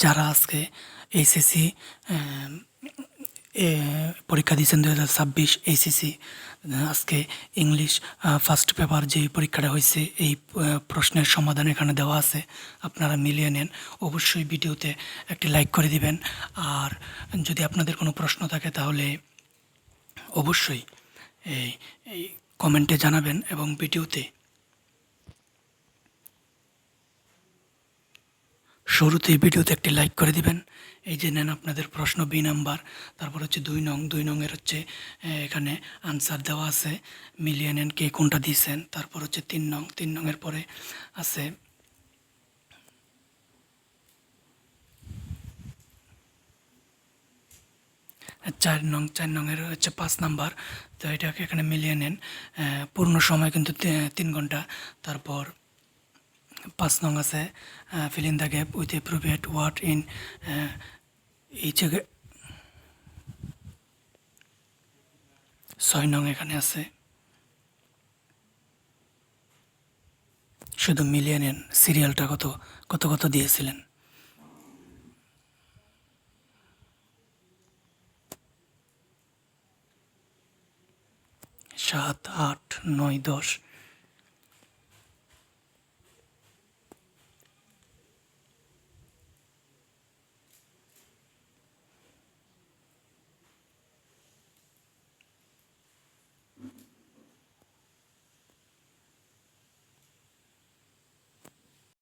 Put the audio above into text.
যারা আজকে এইচএসসি পরীক্ষা দিয়েছেন 2026 এইচএসসি, আজকে ইংলিশ ফার্স্ট পেপার যে পরীক্ষাটা হয়েছে এই প্রশ্নের সমাধান এখানে দেওয়া আছে, আপনারা মিলিয়ে নেন। অবশ্যই ভিডিওতে একটি লাইক করে দিবেন। আর যদি আপনাদের কোনো প্রশ্ন থাকে তাহলে অবশ্যই এই এই কমেন্টে জানাবেন এবং ভিডিওতে শুরুতেই ভিডিওতে একটি লাইক করে দিবেন। এই যে নেন আপনাদের প্রশ্ন বি নাম্বার, তারপর হচ্ছে 2 নং এর হচ্ছে এখানে আনসার দেওয়া আছে, মিলিয়ে নেন কে কোনটা দিয়েছেন। তারপর হচ্ছে 3 নং এর পরে আছে 4 নং এর হচ্ছে 5 নাম্বার। তো এটাকে এখানে মিলিয়ে নেন। পূর্ণ সময় কিন্তু 3 ঘন্টা। তারপর 5 নং আছে fill in the gap with appropriate word in এই জায়গায়। 6 নং এখানে আছে, শুধু মিলিয়ে নেন সিরিয়ালটা কত কত কত দিয়েছিলেন। 7, 8, 9, 10